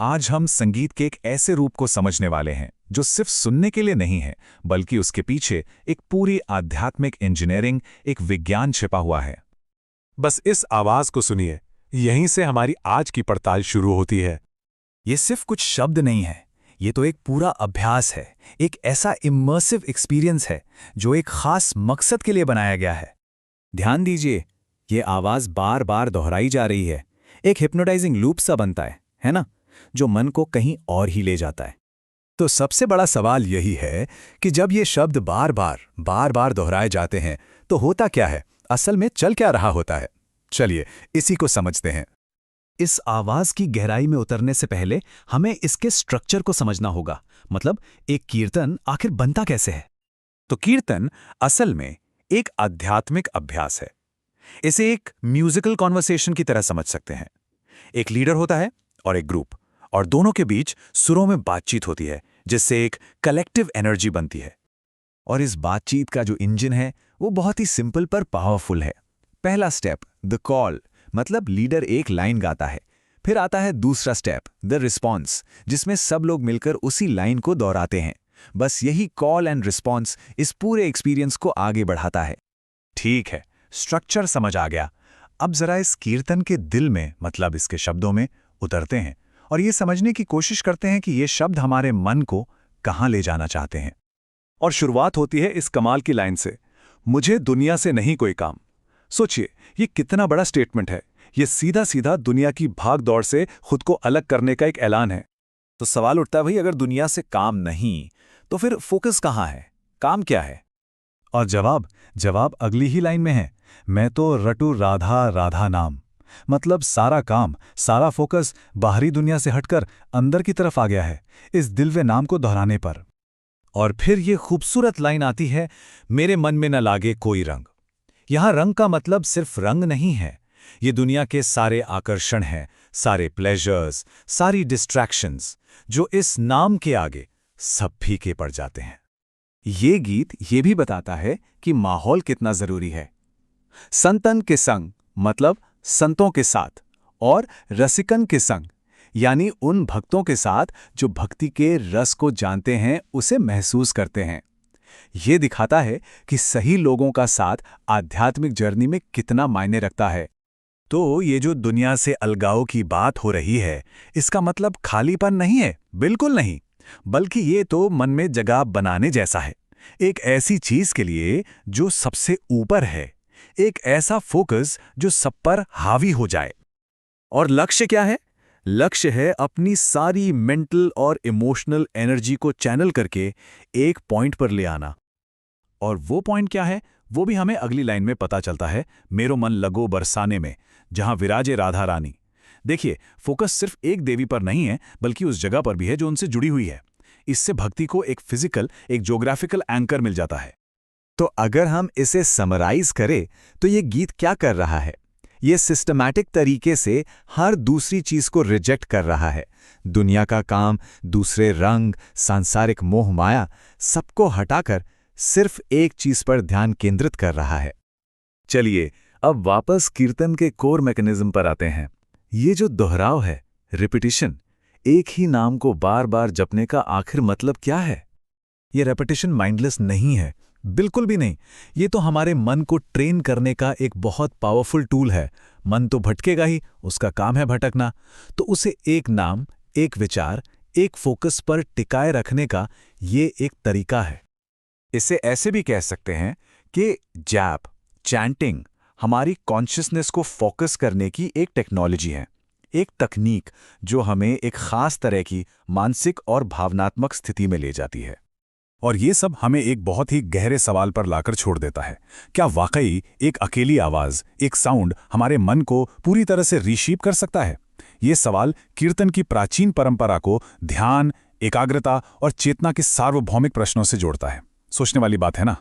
आज हम संगीत के एक ऐसे रूप को समझने वाले हैं जो सिर्फ सुनने के लिए नहीं है, बल्कि उसके पीछे एक पूरी आध्यात्मिक इंजीनियरिंग, एक विज्ञान छिपा हुआ है। बस इस आवाज को सुनिए, यहीं से हमारी आज की पड़ताल शुरू होती है। ये सिर्फ कुछ शब्द नहीं है, ये तो एक पूरा अभ्यास है, एक ऐसा इमर्सिव एक्सपीरियंस है जो एक खास मकसद के लिए बनाया गया है। ध्यान दीजिए, ये आवाज बार बार दोहराई जा रही है, एक हिप्नोटाइजिंग लूप सा बनता है ना, जो मन को कहीं और ही ले जाता है। तो सबसे बड़ा सवाल यही है कि जब ये शब्द बार बार दोहराए जाते हैं तो होता क्या है, असल में चल क्या रहा होता है। चलिए इसी को समझते हैं। इस आवाज की गहराई में उतरने से पहले हमें इसके स्ट्रक्चर को समझना होगा। मतलब एक कीर्तन आखिर बनता कैसे है। तो कीर्तन असल में एक आध्यात्मिक अभ्यास है। इसे एक म्यूजिकल कॉन्वर्सेशन की तरह समझ सकते हैं। एक लीडर होता है और एक ग्रुप, और दोनों के बीच सुरों में बातचीत होती है, जिससे एक कलेक्टिव एनर्जी बनती है। और इस बातचीत का जो इंजन है वो बहुत ही सिंपल पर पावरफुल है। पहला स्टेप द कॉल, मतलब लीडर एक लाइन गाता है। फिर आता है दूसरा स्टेप द रिस्पॉन्स, जिसमें सब लोग मिलकर उसी लाइन को दोहराते हैं। बस यही कॉल एंड रिस्पॉन्स इस पूरे एक्सपीरियंस को आगे बढ़ाता है। ठीक है, स्ट्रक्चर समझ आ गया। अब जरा इस कीर्तन के दिल में, मतलब इसके शब्दों में उतरते हैं और ये समझने की कोशिश करते हैं कि ये शब्द हमारे मन को कहाँ ले जाना चाहते हैं। और शुरुआत होती है इस कमाल की लाइन से, मुझे दुनिया से नहीं कोई काम। सोचिए, ये कितना बड़ा स्टेटमेंट है। ये सीधा सीधा दुनिया की भाग दौड़ से खुद को अलग करने का एक ऐलान है। तो सवाल उठता है, भाई अगर दुनिया से काम नहीं तो फिर फोकस कहाँ है, काम क्या है? और जवाब अगली ही लाइन में है, मैं तो रटू राधा राधा नाम। मतलब सारा काम, सारा फोकस बाहरी दुनिया से हटकर अंदर की तरफ आ गया है, इस दिलवे नाम को दोहराने पर। और फिर ये खूबसूरत लाइन आती है, मेरे मन में न लागे कोई रंग। यहां रंग का मतलब सिर्फ रंग नहीं है, ये दुनिया के सारे आकर्षण हैं, सारे प्लेजर्स, सारी डिस्ट्रैक्शंस, जो इस नाम के आगे सब फीके पड़ जाते हैं। ये गीत ये भी बताता है कि माहौल कितना जरूरी है। संतन के संग, मतलब संतों के साथ, और रसिकन के संग, यानी उन भक्तों के साथ जो भक्ति के रस को जानते हैं, उसे महसूस करते हैं। ये दिखाता है कि सही लोगों का साथ आध्यात्मिक जर्नी में कितना मायने रखता है। तो ये जो दुनिया से अलगाव की बात हो रही है, इसका मतलब खालीपन नहीं है, बिल्कुल नहीं, बल्कि ये तो मन में जगह बनाने जैसा है, एक ऐसी चीज के लिए जो सबसे ऊपर है, एक ऐसा फोकस जो सब पर हावी हो जाए। और लक्ष्य क्या है? लक्ष्य है अपनी सारी मेंटल और इमोशनल एनर्जी को चैनल करके एक पॉइंट पर ले आना। और वो पॉइंट क्या है, वो भी हमें अगली लाइन में पता चलता है, मेरो मन लगो बरसाने में, जहां विराजे राधा रानी। देखिए, फोकस सिर्फ एक देवी पर नहीं है, बल्कि उस जगह पर भी है जो उनसे जुड़ी हुई है। इससे भक्ति को एक फिजिकल, एक ज्योग्राफिकल एंकर मिल जाता है। तो अगर हम इसे समराइज करें तो ये गीत क्या कर रहा है? ये सिस्टमैटिक तरीके से हर दूसरी चीज को रिजेक्ट कर रहा है। दुनिया का काम, दूसरे रंग, सांसारिक मोह माया, सबको हटाकर सिर्फ एक चीज पर ध्यान केंद्रित कर रहा है। चलिए अब वापस कीर्तन के कोर मैकेनिज्म पर आते हैं। ये जो दोहराव है, रिपीटिशन, एक ही नाम को बार बार जपने का आखिर मतलब क्या है? ये रेपिटेशन माइंडलेस नहीं है, बिल्कुल भी नहीं। ये तो हमारे मन को ट्रेन करने का एक बहुत पावरफुल टूल है। मन तो भटकेगा ही, उसका काम है भटकना, तो उसे एक नाम, एक विचार, एक फोकस पर टिकाए रखने का ये एक तरीका है। इसे ऐसे भी कह सकते हैं कि जैप, चैंटिंग हमारी कॉन्शियसनेस को फोकस करने की एक टेक्नोलॉजी है, एक तकनीक जो हमें एक खास तरह की मानसिक और भावनात्मक स्थिति में ले जाती है। और ये सब हमें एक बहुत ही गहरे सवाल पर लाकर छोड़ देता है, क्या वाकई एक अकेली आवाज, एक साउंड हमारे मन को पूरी तरह से रीशेप कर सकता है? ये सवाल कीर्तन की प्राचीन परंपरा को ध्यान, एकाग्रता और चेतना के सार्वभौमिक प्रश्नों से जोड़ता है। सोचने वाली बात है ना?